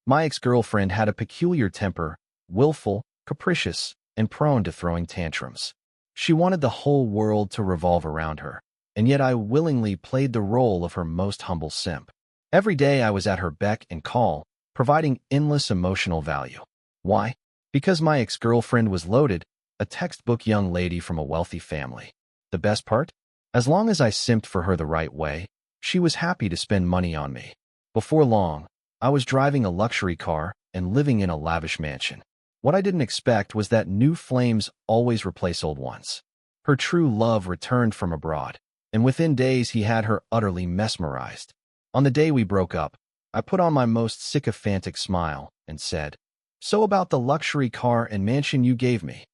My ex-girlfriend had a peculiar temper, willful, capricious, and prone to throwing tantrums. She wanted the whole world to revolve around her, and yet I willingly played the role of her most humble simp. Every day I was at her beck and call, providing endless emotional value. Why? Because my ex-girlfriend was loaded, a textbook young lady from a wealthy family. The best part? As long as I simped for her the right way, she was happy to spend money on me. Before long, I was driving a luxury car and living in a lavish mansion. What I didn't expect was that new flames always replace old ones. Her true love returned from abroad, and within days he had her utterly mesmerized. On the day we broke up, I put on my most sycophantic smile and said, "So about the luxury car and mansion you gave me?"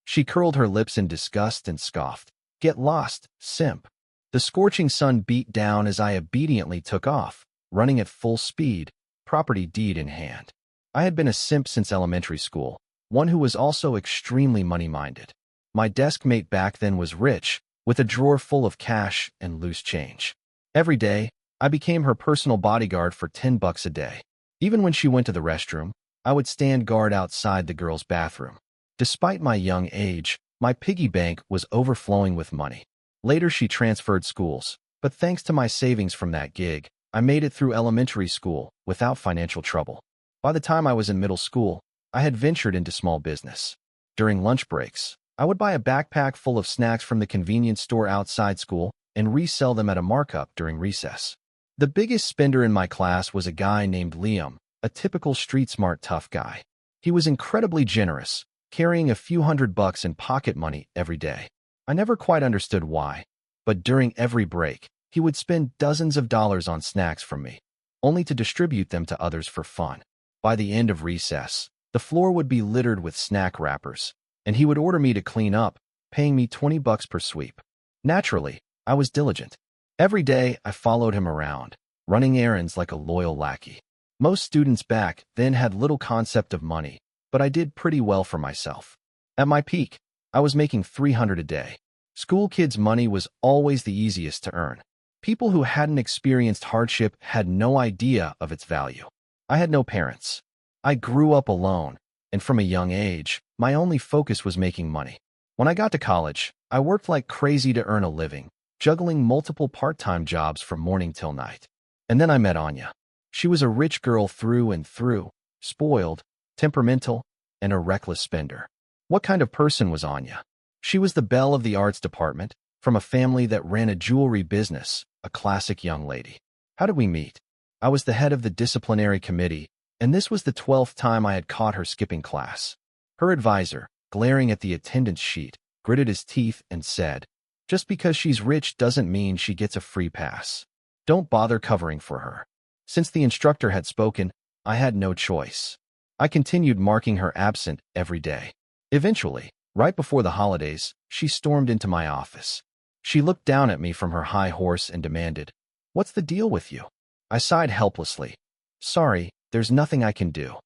She curled her lips in disgust and scoffed. "Get lost, simp." The scorching sun beat down as I obediently took off, running at full speed, property deed in hand. I had been a simp since elementary school, one who was also extremely money-minded. My desk mate back then was rich, with a drawer full of cash and loose change. Every day, I became her personal bodyguard for $10 a day. Even when she went to the restroom, I would stand guard outside the girls' bathroom. Despite my young age, my piggy bank was overflowing with money. Later she transferred schools, but thanks to my savings from that gig, I made it through elementary school without financial trouble. By the time I was in middle school, I had ventured into small business. During lunch breaks, I would buy a backpack full of snacks from the convenience store outside school and resell them at a markup during recess. The biggest spender in my class was a guy named Liam, a typical street-smart tough guy. He was incredibly generous, carrying a few $100 in pocket money every day. I never quite understood why, but during every break, he would spend dozens of dollars on snacks from me, only to distribute them to others for fun. By the end of recess, the floor would be littered with snack wrappers, and he would order me to clean up, paying me $20 per sweep. Naturally, I was diligent. Every day, I followed him around, running errands like a loyal lackey. Most students back then had little concept of money, but I did pretty well for myself. At my peak, I was making $300 a day. School kids' money was always the easiest to earn. People who hadn't experienced hardship had no idea of its value. I had no parents. I grew up alone, and from a young age, my only focus was making money. When I got to college, I worked like crazy to earn a living, juggling multiple part-time jobs from morning till night. And then I met Anya. She was a rich girl through and through, spoiled, temperamental, and a reckless spender. What kind of person was Anya? She was the belle of the arts department, from a family that ran a jewelry business, a classic young lady. How did we meet? I was the head of the disciplinary committee, and this was the 12th time I had caught her skipping class. Her advisor, glaring at the attendance sheet, gritted his teeth and said, "Just because she's rich doesn't mean she gets a free pass. Don't bother covering for her." Since the instructor had spoken, I had no choice. I continued marking her absent every day. Eventually, right before the holidays, she stormed into my office. She looked down at me from her high horse and demanded, "What's the deal with you?" I sighed helplessly. "Sorry, there's nothing I can do."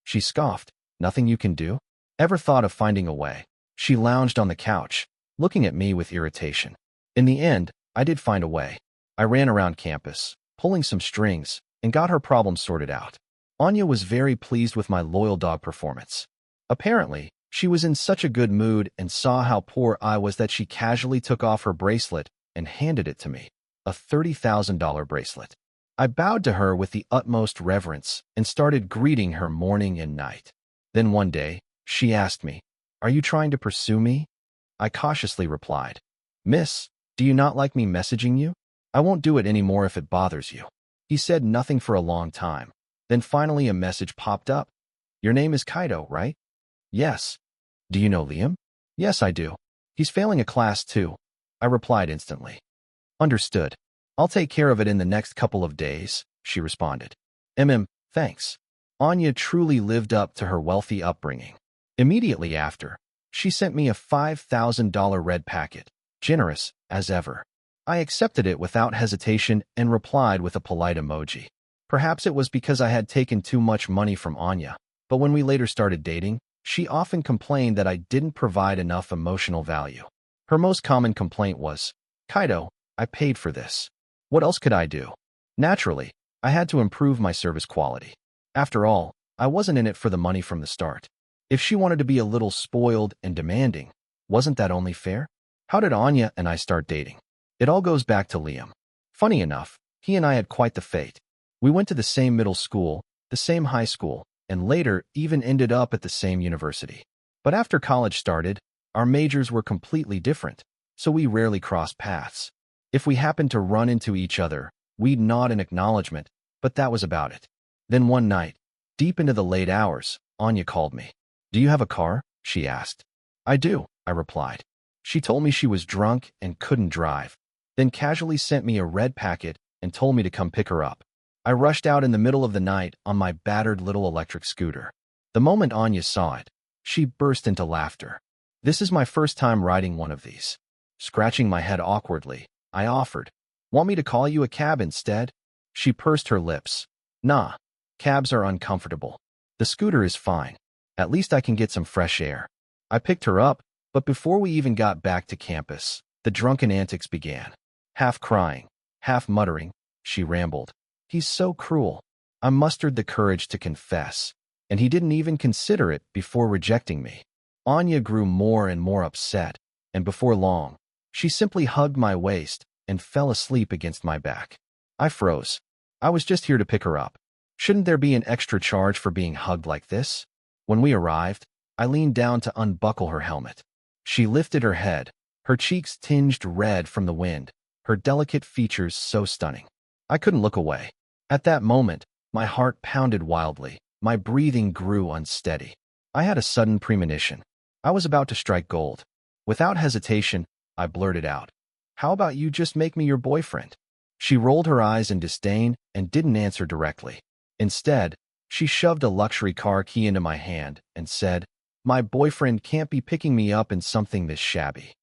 She scoffed. "Nothing you can do? Ever thought of finding a way?" She lounged on the couch, looking at me with irritation. In the end, I did find a way. I ran around campus, pulling some strings, and got her problem sorted out. Anya was very pleased with my loyal dog performance. Apparently, she was in such a good mood and saw how poor I was that she casually took off her bracelet and handed it to me, a $30,000 bracelet. I bowed to her with the utmost reverence and started greeting her morning and night. Then one day, she asked me, "Are you trying to pursue me?" I cautiously replied, "Miss, do you not like me messaging you? I won't do it anymore if it bothers you." He said nothing for a long time. Then finally a message popped up. "Your name is Kaido, right?" "Yes." "Do you know Liam?" "Yes, I do. He's failing a class too." I replied instantly. "Understood. I'll take care of it in the next couple of days," she responded. Thanks." Anya truly lived up to her wealthy upbringing. Immediately after, she sent me a $5,000 red packet, generous as ever. I accepted it without hesitation and replied with a polite emoji. Perhaps it was because I had taken too much money from Anya, but when we later started dating, she often complained that I didn't provide enough emotional value. Her most common complaint was, "Kaido, I paid for this. What else could I do?" Naturally, I had to improve my service quality. After all, I wasn't in it for the money from the start. If she wanted to be a little spoiled and demanding, wasn't that only fair? How did Anya and I start dating? It all goes back to Liam. Funny enough, he and I had quite the fate. We went to the same middle school, the same high school, and later even ended up at the same university. But after college started, our majors were completely different, so we rarely crossed paths. If we happened to run into each other, we'd nod in acknowledgement, but that was about it. Then one night, deep into the late hours, Anya called me. "Do you have a car?" she asked. "I do," I replied. She told me she was drunk and couldn't drive, then casually sent me a red packet and told me to come pick her up. I rushed out in the middle of the night on my battered little electric scooter. The moment Anya saw it, she burst into laughter. "This is my first time riding one of these." Scratching my head awkwardly, I offered, "Want me to call you a cab instead?" She pursed her lips. "Nah, cabs are uncomfortable. The scooter is fine. At least I can get some fresh air." I picked her up, but before we even got back to campus, the drunken antics began. Half crying, half muttering, she rambled. "He's so cruel." I mustered the courage to confess, and he didn't even consider it before rejecting me. Anya grew more and more upset, and before long, she simply hugged my waist and fell asleep against my back. I froze. I was just here to pick her up. Shouldn't there be an extra charge for being hugged like this? When we arrived, I leaned down to unbuckle her helmet. She lifted her head, her cheeks tinged red from the wind, her delicate features so stunning. I couldn't look away. At that moment, my heart pounded wildly, my breathing grew unsteady. I had a sudden premonition. I was about to strike gold. Without hesitation, I blurted out, "How about you just make me your boyfriend?" She rolled her eyes in disdain and didn't answer directly. Instead, she shoved a luxury car key into my hand and said, "My boyfriend can't be picking me up in something this shabby."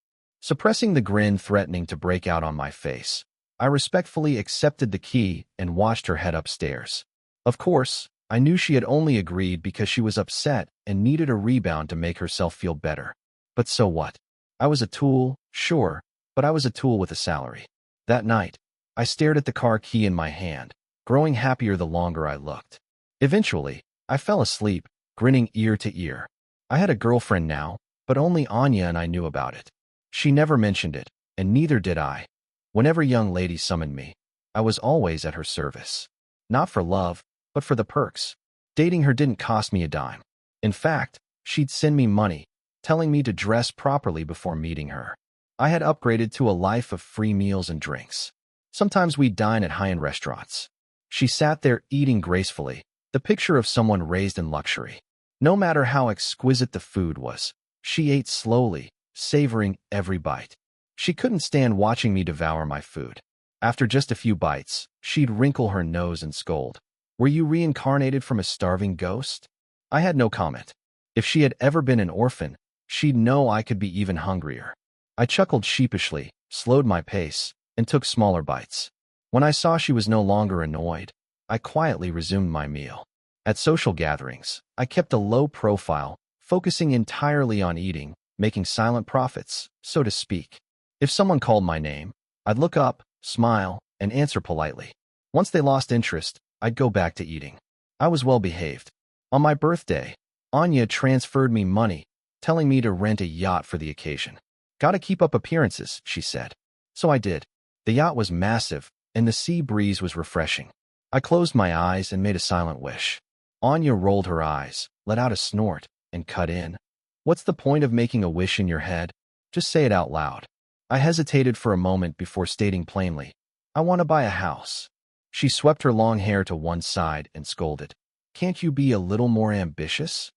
Suppressing the grin threatening to break out on my face, I respectfully accepted the key and watched her head upstairs. Of course, I knew she had only agreed because she was upset and needed a rebound to make herself feel better. But so what? I was a tool, sure, but I was a tool with a salary. That night, I stared at the car key in my hand, growing happier the longer I looked. Eventually, I fell asleep, grinning ear to ear. I had a girlfriend now, but only Anya and I knew about it. She never mentioned it, and neither did I. Whenever young lady summoned me, I was always at her service. Not for love, but for the perks. Dating her didn't cost me a dime. In fact, she'd send me money, telling me to dress properly before meeting her. I had upgraded to a life of free meals and drinks. Sometimes we'd dine at high-end restaurants. She sat there eating gracefully, the picture of someone raised in luxury. No matter how exquisite the food was, she ate slowly, savoring every bite. She couldn't stand watching me devour my food. After just a few bites, she'd wrinkle her nose and scold. "Were you reincarnated from a starving ghost?" I had no comment. If she had ever been an orphan, she'd know I could be even hungrier. I chuckled sheepishly, slowed my pace, and took smaller bites. When I saw she was no longer annoyed, I quietly resumed my meal. At social gatherings, I kept a low profile, focusing entirely on eating, making silent profits, so to speak. If someone called my name, I'd look up, smile, and answer politely. Once they lost interest, I'd go back to eating. I was well behaved. On my birthday, Anya transferred me money, telling me to rent a yacht for the occasion. "Gotta keep up appearances," she said. So I did. The yacht was massive, and the sea breeze was refreshing. I closed my eyes and made a silent wish. Anya rolled her eyes, let out a snort, and cut in. "What's the point of making a wish in your head? Just say it out loud." I hesitated for a moment before stating plainly, "I want to buy a house." She swept her long hair to one side and scolded, "Can't you be a little more ambitious?"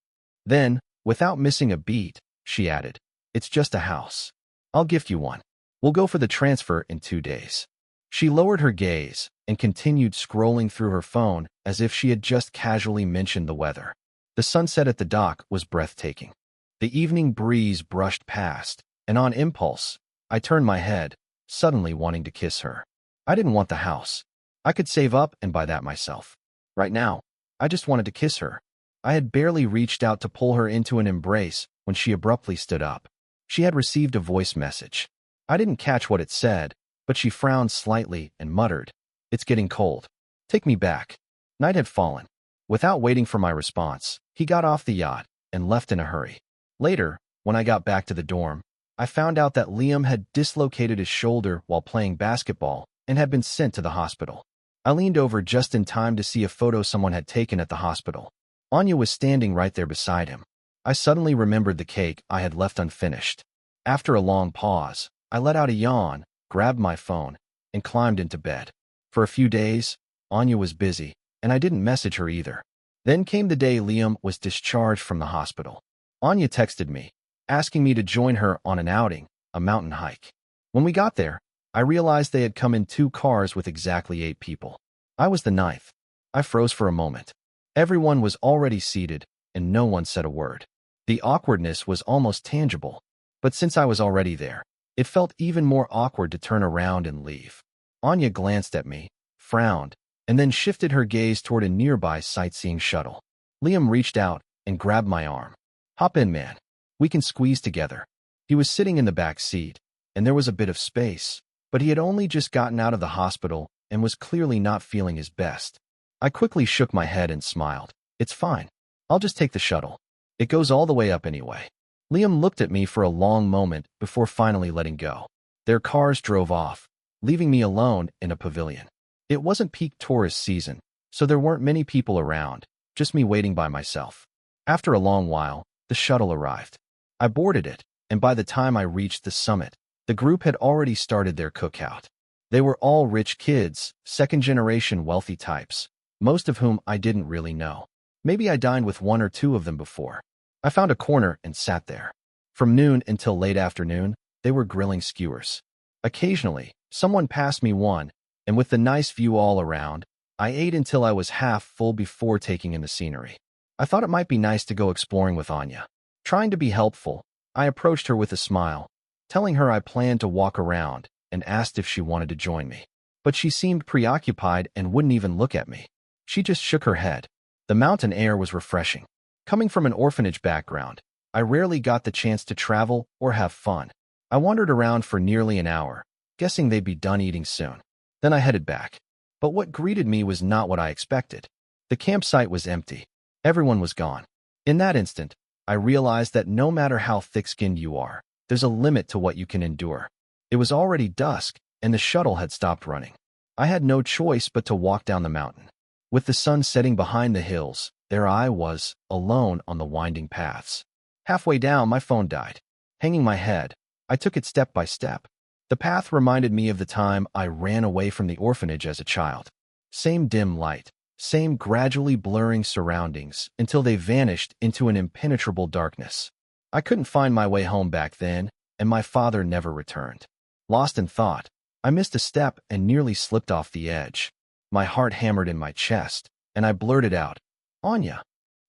Then, without missing a beat, she added, "It's just a house. I'll gift you one. We'll go for the transfer in 2 days." She lowered her gaze and continued scrolling through her phone as if she had just casually mentioned the weather. The sunset at the dock was breathtaking. The evening breeze brushed past, and on impulse, I turned my head, suddenly wanting to kiss her. I didn't want the house. I could save up and buy that myself. Right now, I just wanted to kiss her. I had barely reached out to pull her into an embrace when she abruptly stood up. She had received a voice message. I didn't catch what it said, but she frowned slightly and muttered, "It's getting cold. Take me back." Night had fallen. Without waiting for my response, he got off the yacht and left in a hurry. Later, when I got back to the dorm, I found out that Liam had dislocated his shoulder while playing basketball and had been sent to the hospital. I leaned over just in time to see a photo someone had taken at the hospital. Anya was standing right there beside him. I suddenly remembered the cake I had left unfinished. After a long pause, I let out a yawn, grabbed my phone, and climbed into bed. For a few days, Anya was busy, and I didn't message her either. Then came the day Liam was discharged from the hospital. Anya texted me, asking me to join her on an outing, a mountain hike. When we got there, I realized they had come in 2 cars with exactly 8 people. I was the 9th. I froze for a moment. Everyone was already seated, and no one said a word. The awkwardness was almost tangible, but since I was already there, it felt even more awkward to turn around and leave. Anya glanced at me, frowned, and then shifted her gaze toward a nearby sightseeing shuttle. Liam reached out and grabbed my arm. "Hop in, man. We can squeeze together." He was sitting in the back seat, and there was a bit of space, but he had only just gotten out of the hospital and was clearly not feeling his best. I quickly shook my head and smiled. "It's fine. I'll just take the shuttle. It goes all the way up anyway." Liam looked at me for a long moment before finally letting go. Their cars drove off, leaving me alone in a pavilion. It wasn't peak tourist season, so there weren't many people around, just me waiting by myself. After a long while, the shuttle arrived. I boarded it, and by the time I reached the summit, the group had already started their cookout. They were all rich kids, second-generation wealthy types, most of whom I didn't really know. Maybe I dined with 1 or 2 of them before. I found a corner and sat there. From noon until late afternoon, they were grilling skewers. Occasionally, someone passed me one, and with the nice view all around, I ate until I was half full before taking in the scenery. I thought it might be nice to go exploring with Anya. Trying to be helpful, I approached her with a smile, telling her I planned to walk around, and asked if she wanted to join me. But she seemed preoccupied and wouldn't even look at me. She just shook her head. The mountain air was refreshing. Coming from an orphanage background, I rarely got the chance to travel or have fun. I wandered around for nearly an hour, guessing they'd be done eating soon. Then I headed back. But what greeted me was not what I expected. The campsite was empty. Everyone was gone. In that instant, I realized that no matter how thick-skinned you are, there's a limit to what you can endure. It was already dusk, and the shuttle had stopped running. I had no choice but to walk down the mountain. With the sun setting behind the hills, there I was, alone on the winding paths. Halfway down, my phone died. Hanging my head, I took it step by step. The path reminded me of the time I ran away from the orphanage as a child. Same dim light, same gradually blurring surroundings until they vanished into an impenetrable darkness. I couldn't find my way home back then, and my father never returned. Lost in thought, I missed a step and nearly slipped off the edge. My heart hammered in my chest, and I blurted out, "Anya."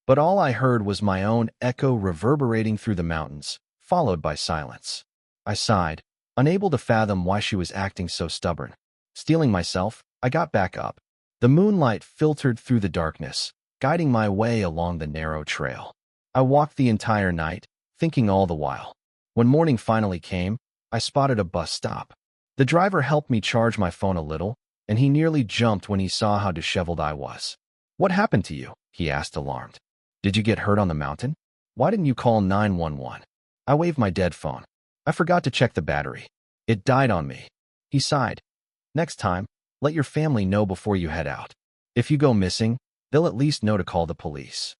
But all I heard was my own echo reverberating through the mountains, followed by silence. I sighed, unable to fathom why she was acting so stubborn. Steeling myself, I got back up. The moonlight filtered through the darkness, guiding my way along the narrow trail. I walked the entire night, thinking all the while. When morning finally came, I spotted a bus stop. The driver helped me charge my phone a little, and he nearly jumped when he saw how disheveled I was. "What happened to you?" he asked, alarmed. "Did you get hurt on the mountain? Why didn't you call 911? I waved my dead phone. "I forgot to check the battery. It died on me." He sighed. "Next time, let your family know before you head out. If you go missing, they'll at least know to call the police."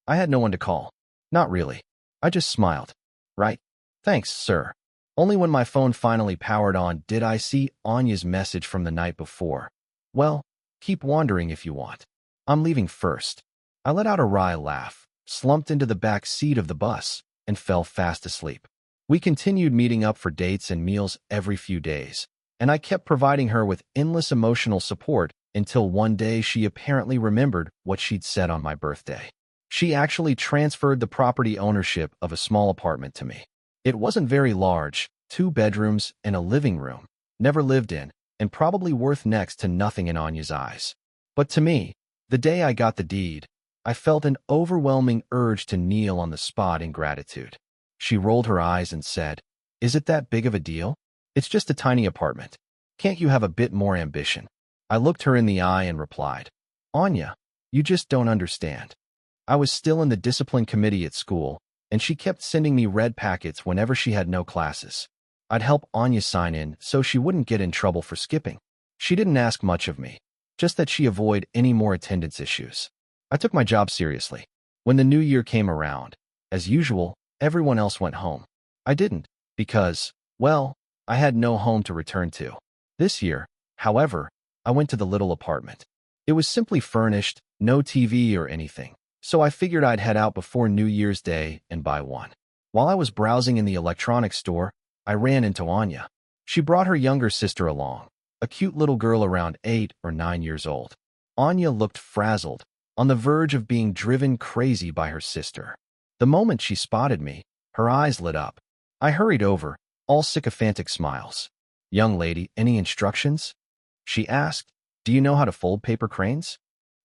I had no one to call. Not really. I just smiled. "Right. Thanks, sir." Only when my phone finally powered on did I see Anya's message from the night before. "Well, keep wandering if you want. I'm leaving first." I let out a wry laugh, slumped into the back seat of the bus, and fell fast asleep. We continued meeting up for dates and meals every few days, and I kept providing her with endless emotional support until one day she apparently remembered what she'd said on my birthday. She actually transferred the property ownership of a small apartment to me. It wasn't very large, 2 bedrooms and a living room, never lived in, and probably worth next to nothing in Anya's eyes. But to me, the day I got the deed, I felt an overwhelming urge to kneel on the spot in gratitude. She rolled her eyes and said, "Is it that big of a deal? It's just a tiny apartment. Can't you have a bit more ambition?" I looked her in the eye and replied, "Anya, You just don't understand. I was still in the discipline committee at school, and she kept sending me red packets whenever she had no classes. I'd help Anya sign in so she wouldn't get in trouble for skipping. She didn't ask much of me, just that she avoid any more attendance issues. I took my job seriously. When the new year came around, as usual, everyone else went home. I didn't, because, well, I had no home to return to. This year, however, I went to the little apartment. It was simply furnished, no TV or anything, so I figured I'd head out before New Year's Day and buy one. While I was browsing in the electronics store, I ran into Anya. She brought her younger sister along, a cute little girl around 8 or 9 years old. Anya looked frazzled, on the verge of being driven crazy by her sister. The moment she spotted me, her eyes lit up. I hurried over, all sycophantic smiles. "Young lady, any instructions?" she asked. "Do you know how to fold paper cranes?"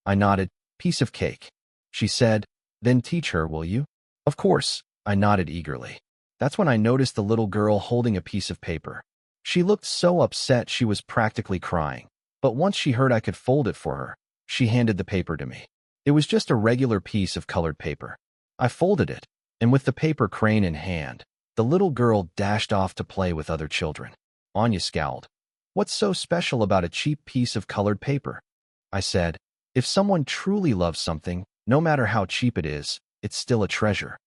I nodded. "Piece of cake." She said, "Then teach her, will you?" "Of course," I nodded eagerly. That's when I noticed the little girl holding a piece of paper. She looked so upset she was practically crying, but once she heard I could fold it for her, she handed the paper to me. It was just a regular piece of colored paper. I folded it, and with the paper crane in hand, the little girl dashed off to play with other children. Anya scowled. "What's so special about a cheap piece of colored paper?" I said, "If someone truly loves something, no matter how cheap it is, it's still a treasure."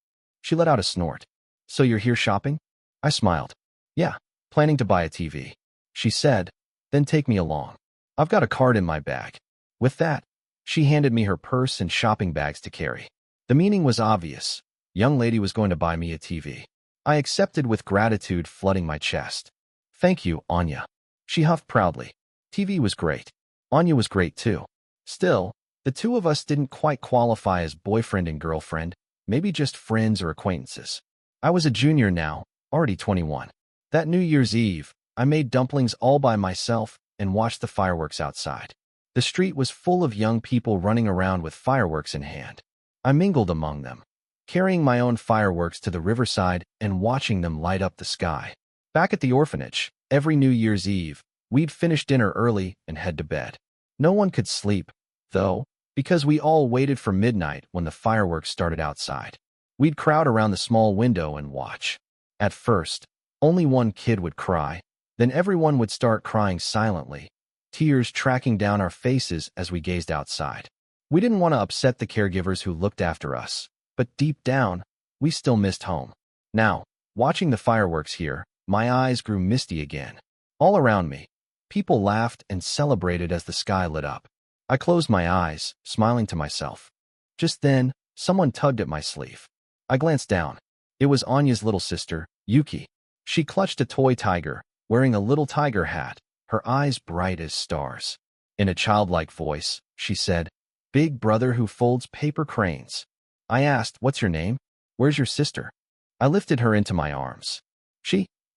She let out a snort. "So you're here shopping?" I smiled. "Yeah, planning to buy a TV." She said, "Then take me along. I've got a card in my bag." With that, she handed me her purse and shopping bags to carry. The meaning was obvious. Young lady was going to buy me a TV. I accepted with gratitude flooding my chest. "Thank you, Anya." She huffed proudly. TV was great. Anya was great too. Still, the two of us didn't quite qualify as boyfriend and girlfriend, maybe just friends or acquaintances. I was a junior now, already 21. That New Year's Eve, I made dumplings all by myself and watched the fireworks outside. The street was full of young people running around with fireworks in hand. I mingled among them, carrying my own fireworks to the riverside and watching them light up the sky. Back at the orphanage, every New Year's Eve, we'd finish dinner early and head to bed. No one could sleep, though, because we all waited for midnight when the fireworks started outside. We'd crowd around the small window and watch. At first, only one kid would cry, then everyone would start crying silently, tears tracking down our faces as we gazed outside. We didn't want to upset the caregivers who looked after us, but deep down, we still missed home. Now, watching the fireworks here, my eyes grew misty again. All around me, people laughed and celebrated as the sky lit up. I closed my eyes, smiling to myself. Just then, someone tugged at my sleeve. I glanced down. It was Anya's little sister, Yuki. She clutched a toy tiger, wearing a little tiger hat, her eyes bright as stars. In a childlike voice, she said, "Big brother who folds paper cranes." I asked, "What's your name? Where's your sister?" I lifted her into my arms.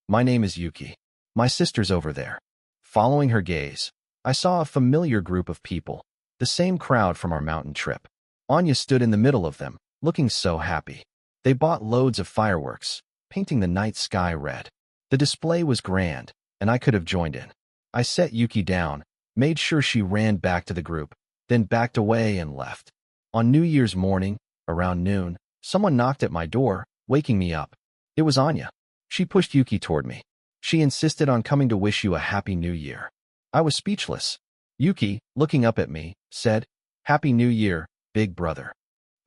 My name is Yuki. My sister's over there." Following her gaze, I saw a familiar group of people, the same crowd from our mountain trip. Anya stood in the middle of them, looking so happy. They bought loads of fireworks, painting the night sky red. The display was grand, and I could have joined in. I set Yuki down, made sure she ran back to the group, then backed away and left. On New Year's morning, around noon, someone knocked at my door, waking me up. It was Anya. She pushed Yuki toward me. She insisted on coming to wish you a happy new year. I was speechless. Yuki, looking up at me, said, "Happy New Year, big brother."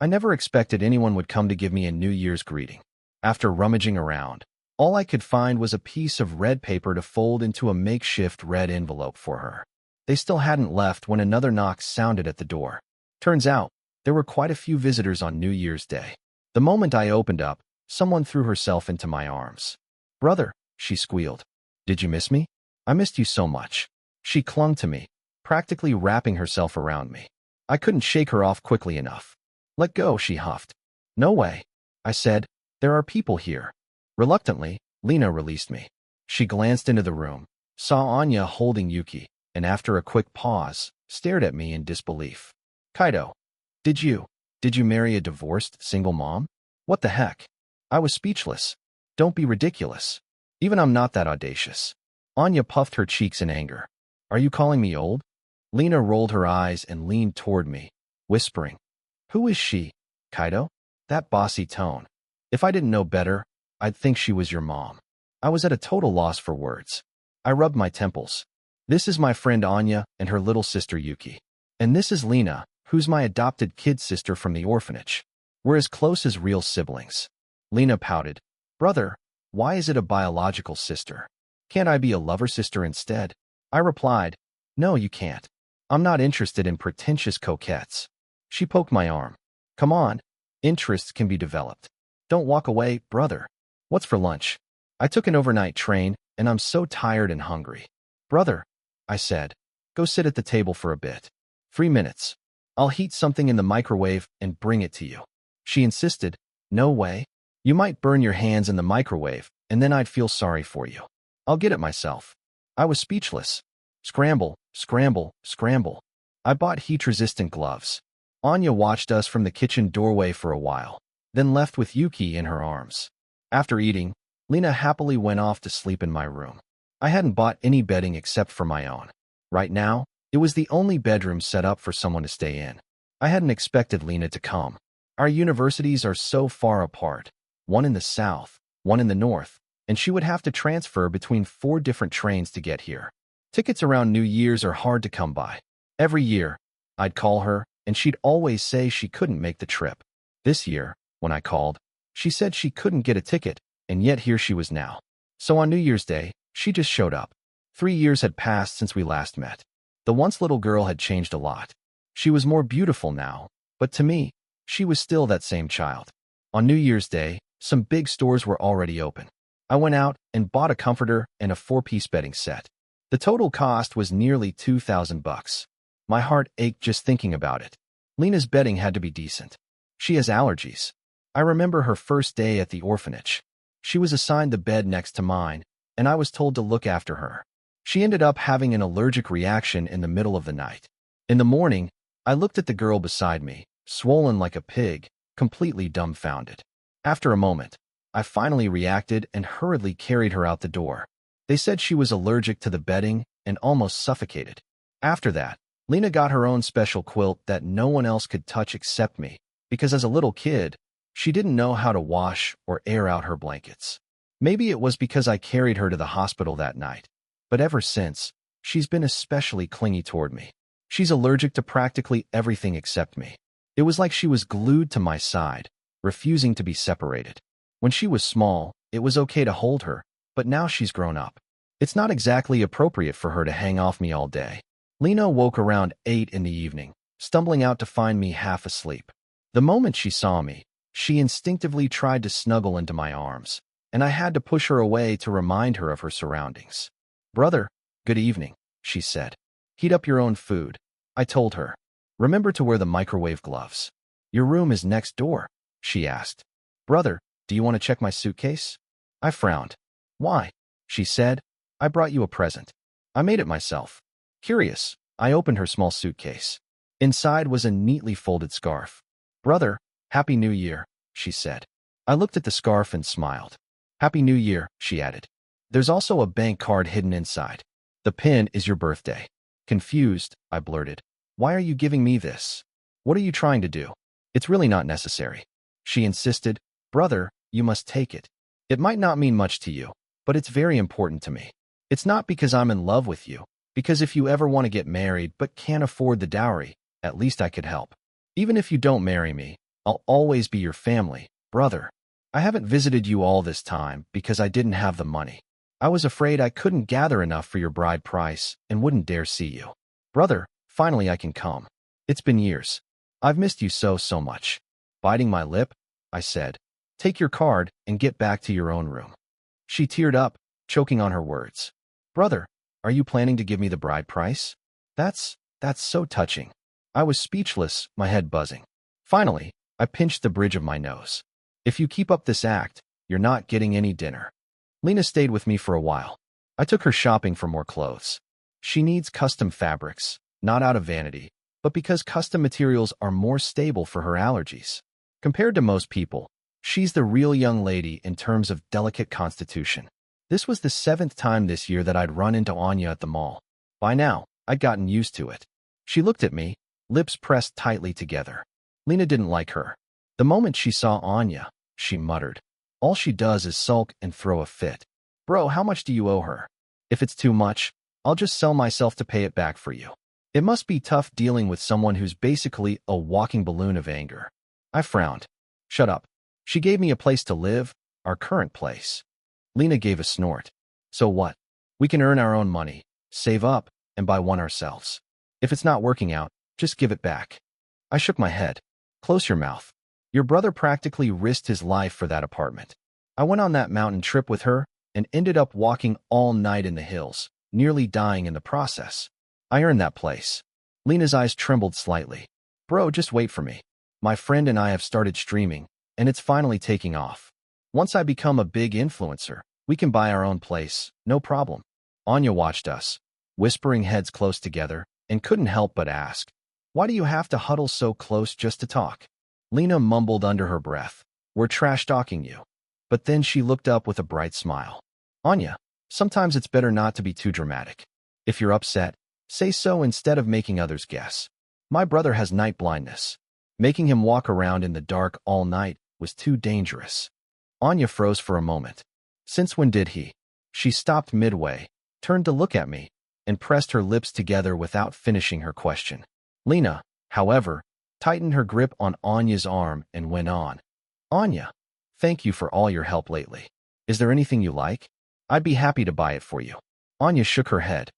I never expected anyone would come to give me a New Year's greeting. After rummaging around, all I could find was a piece of red paper to fold into a makeshift red envelope for her. They still hadn't left when another knock sounded at the door. Turns out, there were quite a few visitors on New Year's Day. The moment I opened up, someone threw herself into my arms. "Brother," she squealed. "Did you miss me?" "I missed you so much." She clung to me, practically wrapping herself around me. I couldn't shake her off quickly enough. "Let go," she huffed. "No way," I said. "There are people here." Reluctantly, Lena released me. She glanced into the room, saw Anya holding Yuki, and after a quick pause, stared at me in disbelief. "Kaido, did you marry a divorced, single mom? What the heck?" I was speechless. "Don't be ridiculous. Even I'm not that audacious." Anya puffed her cheeks in anger. "Are you calling me old?" Lena rolled her eyes and leaned toward me, whispering. Who is she, Kaido? That bossy tone. If I didn't know better, I'd think she was your mom. I was at a total loss for words. I rubbed my temples. This is my friend Anya and her little sister Yuki. And this is Lena, who's my adopted kid sister from the orphanage. We're as close as real siblings. Lena pouted. Brother, why is it a biological sister? Can't I be a lover sister instead? I replied, no, you can't. I'm not interested in pretentious coquettes. She poked my arm. Come on, interests can be developed. Don't walk away, brother. What's for lunch? I took an overnight train, and I'm so tired and hungry. Brother, I said, go sit at the table for a bit. 3 minutes. I'll heat something in the microwave and bring it to you. She insisted, no way. You might burn your hands in the microwave, and then I'd feel sorry for you. I'll get it myself. I was speechless. Scramble, scramble, scramble. I bought heat-resistant gloves. Anya watched us from the kitchen doorway for a while, then left with Yuki in her arms. After eating, Lena happily went off to sleep in my room. I hadn't bought any bedding except for my own. Right now, it was the only bedroom set up for someone to stay in. I hadn't expected Lena to come. Our universities are so far apart, one in the south, one in the north, and she would have to transfer between 4 different trains to get here. Tickets around New Year's are hard to come by. Every year, I'd call her, and she'd always say she couldn't make the trip. This year, when I called, she said she couldn't get a ticket, and yet here she was now. So on New Year's Day, she just showed up. 3 years had passed since we last met. The once little girl had changed a lot. She was more beautiful now, but to me, she was still that same child. On New Year's Day, some big stores were already open. I went out and bought a comforter and a 4-piece bedding set. The total cost was nearly $2,000. My heart ached just thinking about it. Lena's bedding had to be decent. She has allergies. I remember her first day at the orphanage. She was assigned the bed next to mine, and I was told to look after her. She ended up having an allergic reaction in the middle of the night. In the morning, I looked at the girl beside me, swollen like a pig, completely dumbfounded. After a moment, I finally reacted and hurriedly carried her out the door. They said she was allergic to the bedding and almost suffocated. After that, Lena got her own special quilt that no one else could touch except me, because as a little kid, she didn't know how to wash or air out her blankets. Maybe it was because I carried her to the hospital that night, but ever since, she's been especially clingy toward me. She's allergic to practically everything except me. It was like she was glued to my side, refusing to be separated. When she was small, it was okay to hold her, but now she's grown up. It's not exactly appropriate for her to hang off me all day. Lena woke around 8 in the evening, stumbling out to find me half asleep. The moment she saw me, she instinctively tried to snuggle into my arms, and I had to push her away to remind her of her surroundings. Brother, good evening, she said. Heat up your own food, I told her. Remember to wear the microwave gloves. Your room is next door, she asked. Brother, do you want to check my suitcase? I frowned. Why? She said. I brought you a present. I made it myself. Curious, I opened her small suitcase. Inside was a neatly folded scarf. Brother, Happy New Year, she said. I looked at the scarf and smiled. Happy New Year, she added. There's also a bank card hidden inside. The pin is your birthday. Confused, I blurted. Why are you giving me this? What are you trying to do? It's really not necessary. She insisted. Brother, you must take it. It might not mean much to you, but it's very important to me. It's not because I'm in love with you, because if you ever want to get married but can't afford the dowry, at least I could help. Even if you don't marry me, I'll always be your family, brother. I haven't visited you all this time because I didn't have the money. I was afraid I couldn't gather enough for your bride price and wouldn't dare see you. Brother, finally I can come. It's been years. I've missed you so much. Biting my lip, I said, take your card and get back to your own room. She teared up, choking on her words. Brother, are you planning to give me the bride price? That's so touching. I was speechless, my head buzzing. Finally, I pinched the bridge of my nose. If you keep up this act, you're not getting any dinner. Lena stayed with me for a while. I took her shopping for more clothes. She needs custom fabrics, not out of vanity, but because custom materials are more stable for her allergies. Compared to most people, she's the real young lady in terms of delicate constitution. This was the 7th time this year that I'd run into Anya at the mall. By now, I'd gotten used to it. She looked at me, lips pressed tightly together. Lena didn't like her. The moment she saw Anya, she muttered, "All she does is sulk and throw a fit. Bro, how much do you owe her? If it's too much, I'll just sell myself to pay it back for you." It must be tough dealing with someone who's basically a walking balloon of anger. I frowned. Shut up. She gave me a place to live, our current place. Lena gave a snort. So what? We can earn our own money, save up, and buy one ourselves. If it's not working out, just give it back. I shook my head. Close your mouth. Your brother practically risked his life for that apartment. I went on that mountain trip with her and ended up walking all night in the hills, nearly dying in the process. I earned that place. Lena's eyes trembled slightly. Bro, just wait for me. My friend and I have started streaming, and it's finally taking off. Once I become a big influencer, we can buy our own place, no problem. Anya watched us, whispering heads close together, and couldn't help but ask, "Why do you have to huddle so close just to talk?" Lena mumbled under her breath, "We're trash-talking you." But then she looked up with a bright smile. "Anya, sometimes it's better not to be too dramatic. If you're upset, say so instead of making others guess. My brother has night blindness. Making him walk around in the dark all night was too dangerous." Anya froze for a moment. Since when did he? She stopped midway, turned to look at me, and pressed her lips together without finishing her question. Lena, however, tightened her grip on Anya's arm and went on. "Anya, thank you for all your help lately. Is there anything you like? I'd be happy to buy it for you." Anya shook her head.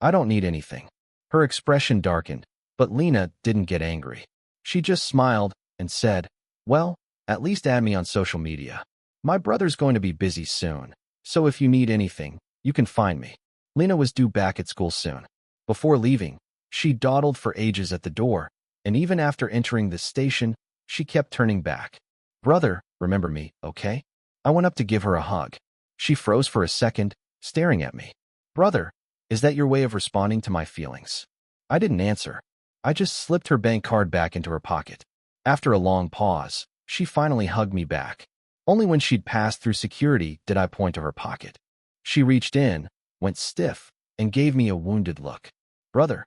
"I don't need anything." Her expression darkened, but Lena didn't get angry. She just smiled and said, "Well, at least add me on social media. My brother's going to be busy soon, so if you need anything, you can find me." Lena was due back at school soon. Before leaving, she dawdled for ages at the door, and even after entering the station, she kept turning back. "Brother, remember me, okay?" I went up to give her a hug. She froze for a second, staring at me. "Brother, is that your way of responding to my feelings?" I didn't answer. I just slipped her bank card back into her pocket. After a long pause, she finally hugged me back. Only when she'd passed through security did I point to her pocket. She reached in, went stiff, and gave me a wounded look. Brother,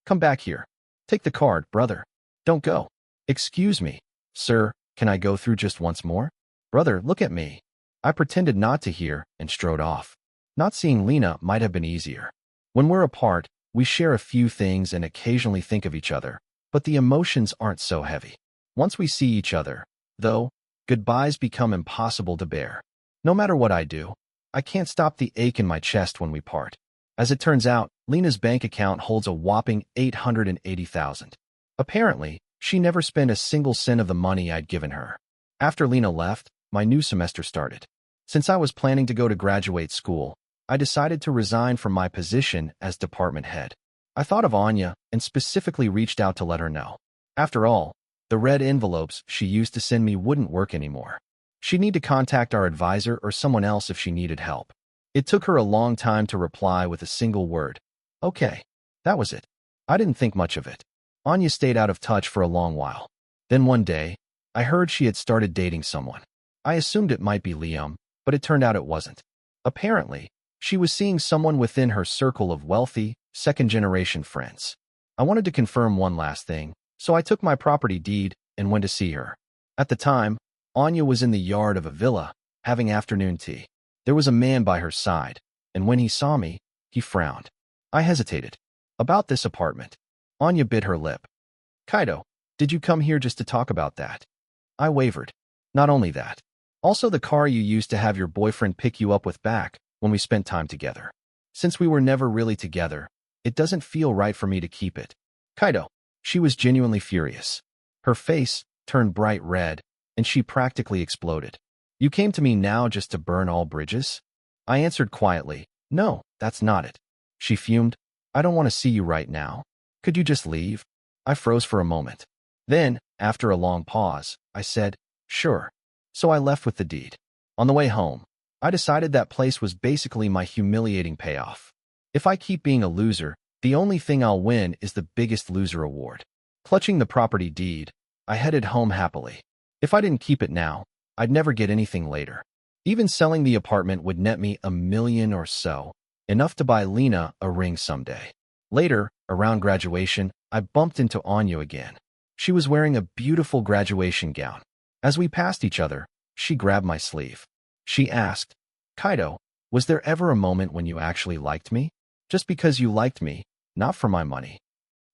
come back here. Take the card, brother. Don't go." "Excuse me, sir, can I go through just once more?" "Brother, look at me." I pretended not to hear and strode off. Not seeing Lena might have been easier. When we're apart, we share a few things and occasionally think of each other, but the emotions aren't so heavy. Once we see each other, though, goodbyes become impossible to bear. No matter what I do, I can't stop the ache in my chest when we part. As it turns out, Lena's bank account holds a whopping $880,000. Apparently, she never spent a single cent of the money I'd given her. After Lena left, my new semester started. Since I was planning to go to graduate school, I decided to resign from my position as department head. I thought of Anya and specifically reached out to let her know. After all, the red envelopes she used to send me wouldn't work anymore. She'd need to contact our advisor or someone else if she needed help. It took her a long time to reply with a single word. "Okay." That was it. I didn't think much of it. Anya stayed out of touch for a long while. Then one day, I heard she had started dating someone. I assumed it might be Liam, but it turned out it wasn't. Apparently, she was seeing someone within her circle of wealthy, second-generation friends. I wanted to confirm one last thing, so I took my property deed and went to see her. At the time, Anya was in the yard of a villa, having afternoon tea. There was a man by her side, and when he saw me, he frowned. I hesitated. "About this apartment." Anya bit her lip. "Kaido, did you come here just to talk about that?" I wavered. "Not only that. Also the car you used to have your boyfriend pick you up with back when we spent time together. Since we were never really together, it doesn't feel right for me to keep it." "Kaido." She was genuinely furious. Her face turned bright red, and she practically exploded. "You came to me now just to burn all bridges?" I answered quietly, "No, that's not it." She fumed. "I don't want to see you right now. Could you just leave?" I froze for a moment. Then, after a long pause, I said, "Sure." So I left with the deed. On the way home, I decided that place was basically my humiliating payoff. If I keep being a loser, the only thing I'll win is the Biggest Loser award. Clutching the property deed, I headed home happily. If I didn't keep it now, I'd never get anything later. Even selling the apartment would net me $1 million or so, enough to buy Lena a ring someday. Later, around graduation, I bumped into Anya again. She was wearing a beautiful graduation gown. As we passed each other, she grabbed my sleeve. She asked, "Kaido, was there ever a moment when you actually liked me? Just because you liked me, not for my money."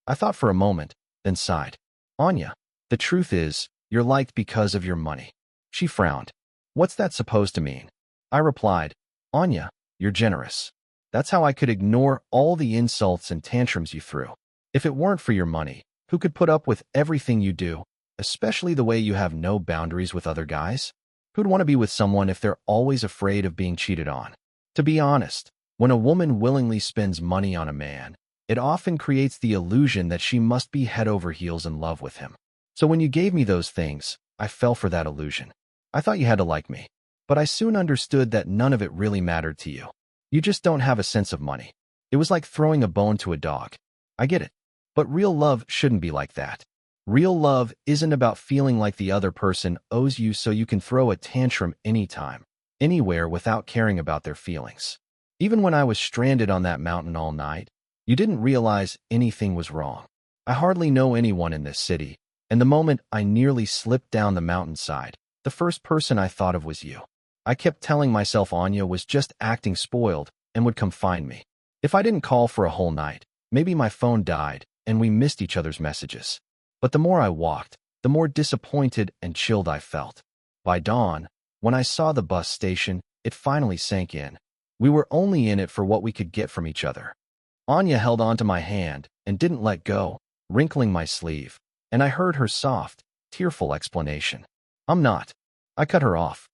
I thought for a moment, then sighed. "Anya, the truth is, you're liked because of your money." She frowned. "What's that supposed to mean?" I replied, "Anya, you're generous. That's how I could ignore all the insults and tantrums you threw. If it weren't for your money, who could put up with everything you do, especially the way you have no boundaries with other guys? Who'd want to be with someone if they're always afraid of being cheated on?" To be honest, when a woman willingly spends money on a man, it often creates the illusion that she must be head over heels in love with him. So when you gave me those things, I fell for that illusion. I thought you had to like me. But I soon understood that none of it really mattered to you. You just don't have a sense of money. It was like throwing a bone to a dog. I get it. But real love shouldn't be like that. Real love isn't about feeling like the other person owes you so you can throw a tantrum anytime, anywhere without caring about their feelings. Even when I was stranded on that mountain all night, you didn't realize anything was wrong. I hardly know anyone in this city, and the moment I nearly slipped down the mountainside, the first person I thought of was you. I kept telling myself Anya was just acting spoiled and would come find me. If I didn't call for a whole night, maybe my phone died and we missed each other's messages. But the more I walked, the more disappointed and chilled I felt. By dawn, when I saw the bus station, it finally sank in. We were only in it for what we could get from each other. Anya held onto my hand and didn't let go, wrinkling my sleeve, and I heard her soft, tearful explanation. "I'm not." I cut her off.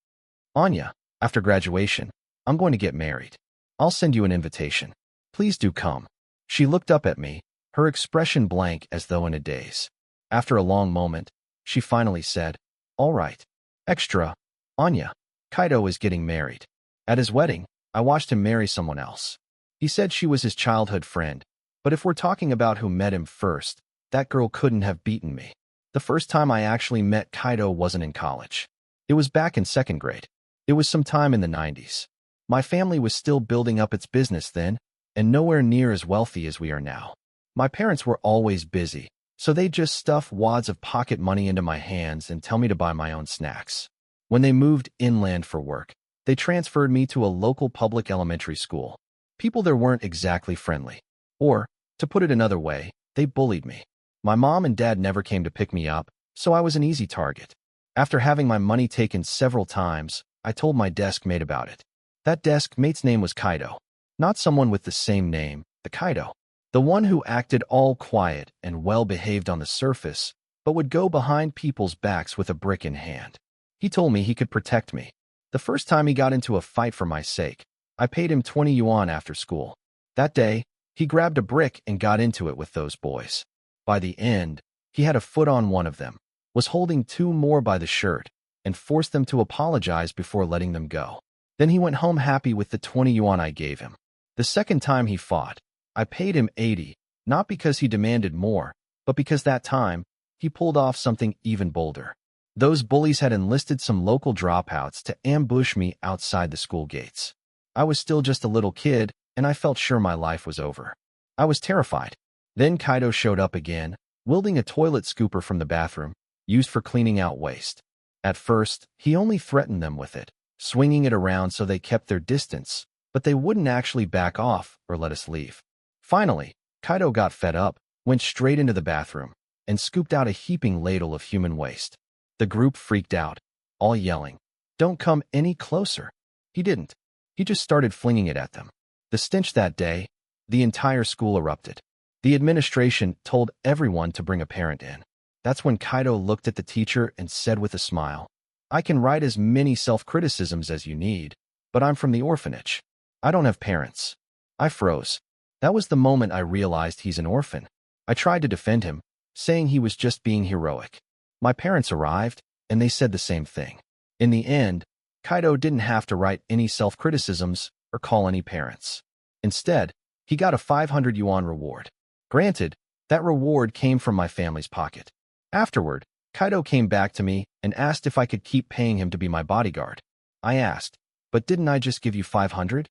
"Anya, after graduation, I'm going to get married. I'll send you an invitation. Please do come." She looked up at me, her expression blank as though in a daze. After a long moment, she finally said, "All right. Extra. Anya, Kaido is getting married. At his wedding, I watched him marry someone else. He said she was his childhood friend, but if we're talking about who met him first, that girl couldn't have beaten me. The first time I actually met Kaido wasn't in college. It was back in second grade. It was sometime in the 90s. My family was still building up its business then, and nowhere near as wealthy as we are now. My parents were always busy, so they'd just stuff wads of pocket money into my hands and tell me to buy my own snacks. When they moved inland for work, they transferred me to a local public elementary school. People there weren't exactly friendly. Or, to put it another way, they bullied me. My mom and dad never came to pick me up, so I was an easy target. After having my money taken several times, I told my desk mate about it. That desk mate's name was Kaido. Not someone with the same name, the Kaido. The one who acted all quiet and well-behaved on the surface, but would go behind people's backs with a brick in hand. He told me he could protect me. The first time he got into a fight for my sake, I paid him 20 yuan after school. That day, he grabbed a brick and got into it with those boys. By the end, he had a foot on one of them, was holding two more by the shirt, and forced them to apologize before letting them go. Then he went home happy with the 20 yuan I gave him. The second time he fought, I paid him 80, not because he demanded more, but because that time, he pulled off something even bolder. Those bullies had enlisted some local dropouts to ambush me outside the school gates. I was still just a little kid, and I felt sure my life was over. I was terrified. Then Kaido showed up again, wielding a toilet scooper from the bathroom, used for cleaning out waste. At first, he only threatened them with it, swinging it around so they kept their distance, but they wouldn't actually back off or let us leave. Finally, Kaido got fed up, went straight into the bathroom, and scooped out a heaping ladle of human waste. The group freaked out, all yelling, "Don't come any closer." He didn't. He just started flinging it at them. The stench that day, the entire school erupted. The administration told everyone to bring a parent in. That's when Kaido looked at the teacher and said with a smile, "I can write as many self-criticisms as you need, but I'm from the orphanage. I don't have parents." I froze. That was the moment I realized he's an orphan. I tried to defend him, saying he was just being heroic. My parents arrived, and they said the same thing. In the end, Kaido didn't have to write any self-criticisms or call any parents. Instead, he got a 500 yuan reward. Granted, that reward came from my family's pocket. Afterward, Kaido came back to me and asked if I could keep paying him to be my bodyguard. I asked, "But didn't I just give you 500?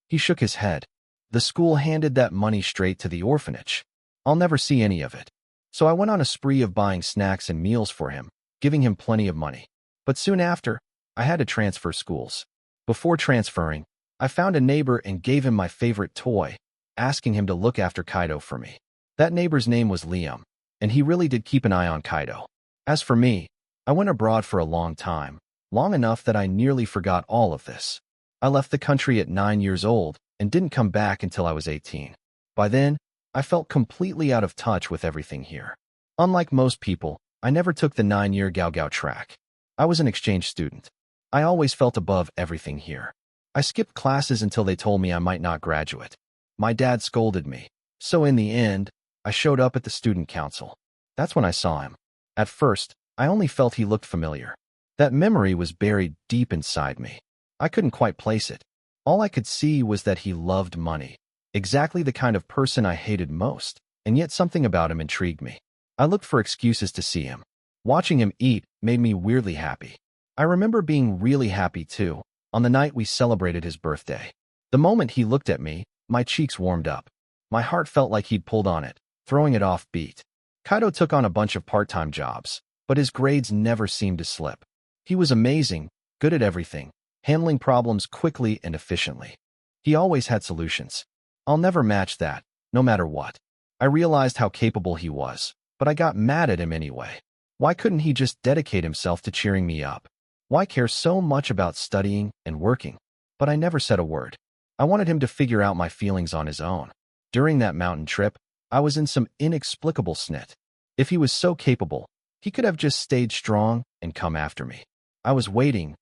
He shook his head. "The school handed that money straight to the orphanage. I'll never see any of it. So I went on a spree of buying snacks and meals for him, giving him plenty of money. But soon after, I had to transfer schools. Before transferring, I found a neighbor and gave him my favorite toy, asking him to look after Kaido for me. That neighbor's name was Liam, and he really did keep an eye on Kaido. As for me, I went abroad for a long time, long enough that I nearly forgot all of this. I left the country at 9 years old and didn't come back until I was 18. By then, I felt completely out of touch with everything here. Unlike most people, I never took the 9-year Gaogao track. I was an exchange student. I always felt above everything here. I skipped classes until they told me I might not graduate. My dad scolded me, so in the end, I showed up at the student council. That's when I saw him. At first, I only felt he looked familiar. That memory was buried deep inside me. I couldn't quite place it. All I could see was that he loved money, exactly the kind of person I hated most, and yet something about him intrigued me. I looked for excuses to see him. Watching him eat made me weirdly happy. I remember being really happy too, on the night we celebrated his birthday. The moment he looked at me, my cheeks warmed up. My heart felt like he'd pulled on it, throwing it off beat. Kaido took on a bunch of part-time jobs, but his grades never seemed to slip. He was amazing, good at everything, handling problems quickly and efficiently. He always had solutions. I'll never match that, no matter what. I realized how capable he was, but I got mad at him anyway. Why couldn't he just dedicate himself to cheering me up? Why care so much about studying and working? But I never said a word. I wanted him to figure out my feelings on his own. During that mountain trip, I was in some inexplicable snit. If he was so capable, he could have just stayed strong and come after me. I was waiting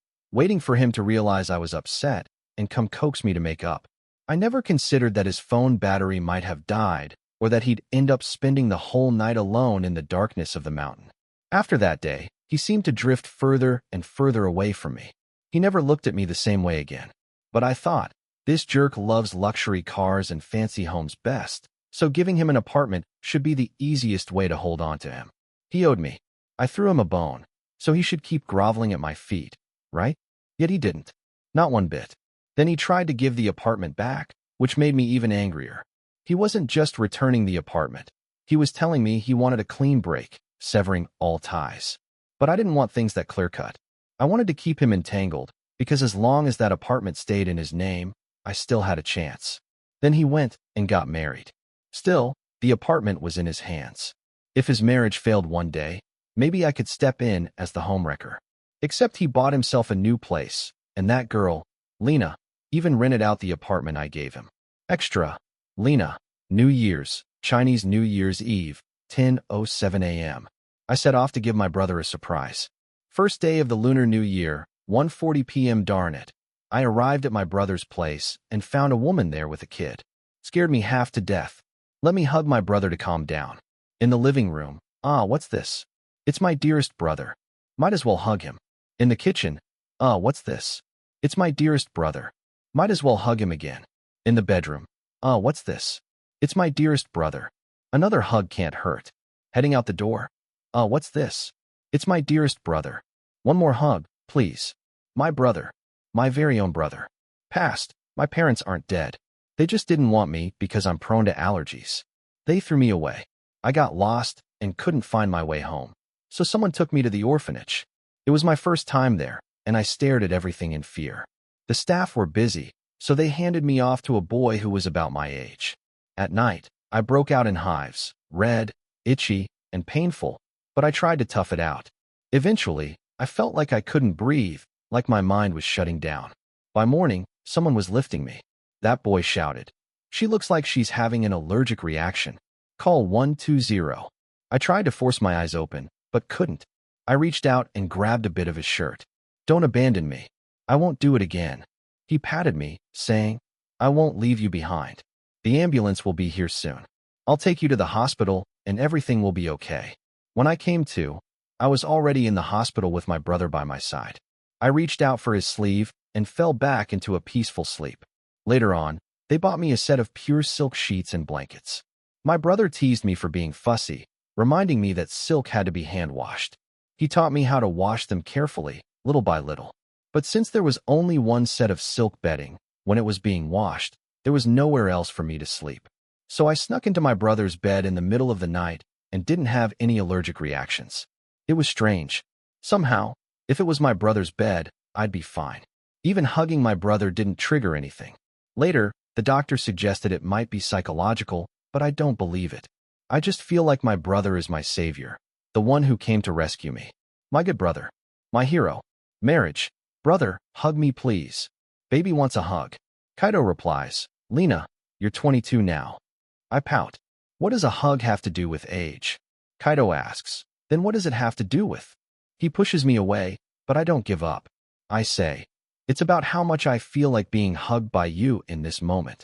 for him to realize I was upset and come coax me to make up. I never considered that his phone battery might have died or that he'd end up spending the whole night alone in the darkness of the mountain. After that day, he seemed to drift further and further away from me. He never looked at me the same way again. But I thought, this jerk loves luxury cars and fancy homes best, so giving him an apartment should be the easiest way to hold on to him. He owed me. I threw him a bone, so he should keep groveling at my feet, right? Yet he didn't. Not one bit. Then he tried to give the apartment back, which made me even angrier. He wasn't just returning the apartment. He was telling me he wanted a clean break, severing all ties. But I didn't want things that clear-cut. I wanted to keep him entangled, because as long as that apartment stayed in his name, I still had a chance. Then he went and got married. Still, the apartment was in his hands. If his marriage failed one day, maybe I could step in as the homewrecker. Except he bought himself a new place, and that girl, Lena, even rented out the apartment I gave him. Extra. Lena. New Year's, Chinese New Year's Eve, 10:07 a.m. I set off to give my brother a surprise. First day of the Lunar New Year, 1:40 p.m. Darn it. I arrived at my brother's place and found a woman there with a kid. Scared me half to death. Let me hug my brother to calm down. In the living room, what's this? It's my dearest brother. Might as well hug him. In the kitchen, what's this? It's my dearest brother. Might as well hug him again. In the bedroom, what's this? It's my dearest brother. Another hug can't hurt. Heading out the door, what's this? It's my dearest brother. One more hug, please. My brother. My very own brother. Past, my parents aren't dead. They just didn't want me because I'm prone to allergies. They threw me away. I got lost and couldn't find my way home. So someone took me to the orphanage. It was my first time there, and I stared at everything in fear. The staff were busy, so they handed me off to a boy who was about my age. At night, I broke out in hives, red, itchy, and painful, but I tried to tough it out. Eventually, I felt like I couldn't breathe, like my mind was shutting down. By morning, someone was lifting me. That boy shouted, "She looks like she's having an allergic reaction. Call 120. I tried to force my eyes open, but couldn't. I reached out and grabbed a bit of his shirt. Don't abandon me. I won't do it again. He patted me, saying, I won't leave you behind. The ambulance will be here soon. I'll take you to the hospital and everything will be okay. When I came to, I was already in the hospital with my brother by my side. I reached out for his sleeve and fell back into a peaceful sleep. Later on, they bought me a set of pure silk sheets and blankets. My brother teased me for being fussy, reminding me that silk had to be hand-washed. He taught me how to wash them carefully, little by little. But since there was only one set of silk bedding, when it was being washed, there was nowhere else for me to sleep. So I snuck into my brother's bed in the middle of the night and didn't have any allergic reactions. It was strange. Somehow, if it was my brother's bed, I'd be fine. Even hugging my brother didn't trigger anything. Later, the doctor suggested it might be psychological, but I don't believe it. I just feel like my brother is my savior, the one who came to rescue me. My good brother. My hero. Marriage. Brother, hug me please. Baby wants a hug. Kaido replies, Lena, you're 22 now. I pout. What does a hug have to do with age? Kaido asks, then what does it have to do with? He pushes me away, but I don't give up. I say, it's about how much I feel like being hugged by you in this moment.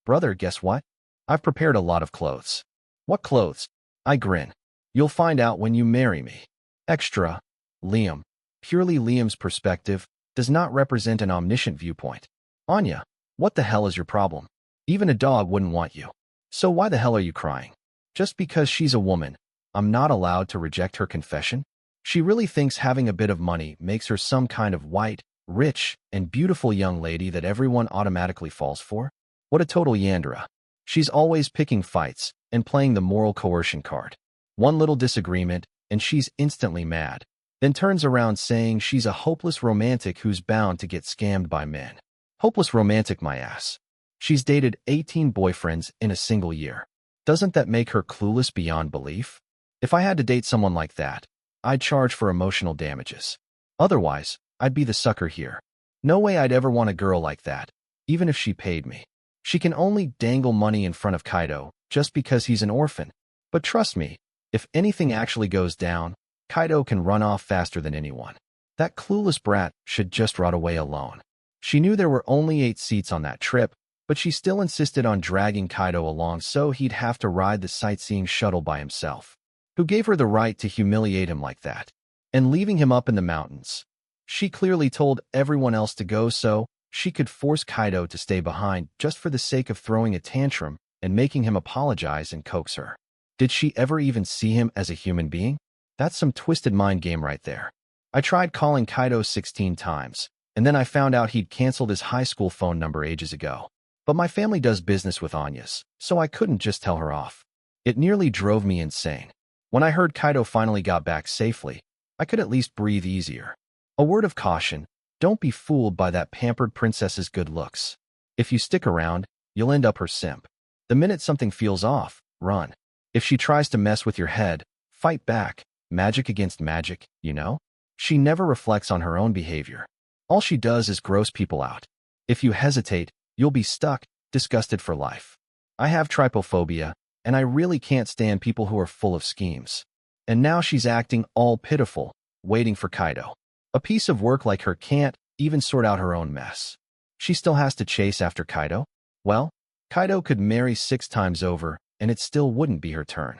Brother, guess what? I've prepared a lot of clothes. What clothes? I grin. You'll find out when you marry me. Extra. Liam. Purely Liam's perspective does not represent an omniscient viewpoint. Anya, what the hell is your problem? Even a dog wouldn't want you. So why the hell are you crying? Just because she's a woman, I'm not allowed to reject her confession? She really thinks having a bit of money makes her some kind of white, rich, and beautiful young lady that everyone automatically falls for? What a total Yandere. She's always picking fights and playing the moral coercion card. One little disagreement, and she's instantly mad. Then turns around saying she's a hopeless romantic who's bound to get scammed by men. Hopeless romantic, my ass. She's dated 18 boyfriends in a single year. Doesn't that make her clueless beyond belief? If I had to date someone like that, I'd charge for emotional damages. Otherwise, I'd be the sucker here. No way I'd ever want a girl like that, even if she paid me. She can only dangle money in front of Kaido just because he's an orphan. But trust me, if anything actually goes down, Kaido can run off faster than anyone. That clueless brat should just run away alone. She knew there were only 8 seats on that trip, but she still insisted on dragging Kaido along so he'd have to ride the sightseeing shuttle by himself. Who gave her the right to humiliate him like that? And leaving him up in the mountains. She clearly told everyone else to go so she could force Kaido to stay behind just for the sake of throwing a tantrum and making him apologize and coax her. Did she ever even see him as a human being? That's some twisted mind game right there. I tried calling Kaido 16 times, and then I found out he'd canceled his high school phone number ages ago. But my family does business with Anya's, so I couldn't just tell her off. It nearly drove me insane. When I heard Kaido finally got back safely, I could at least breathe easier. A word of caution, don't be fooled by that pampered princess's good looks. If you stick around, you'll end up her simp. The minute something feels off, run. If she tries to mess with your head, fight back. Magic against magic, you know? She never reflects on her own behavior. All she does is gross people out. If you hesitate, you'll be stuck, disgusted for life. I have trypophobia, and I really can't stand people who are full of schemes. And now she's acting all pitiful, waiting for Kaido. A piece of work like her can't even sort out her own mess. She still has to chase after Kaido? Well, Kaido could marry 6 times over, and it still wouldn't be her turn.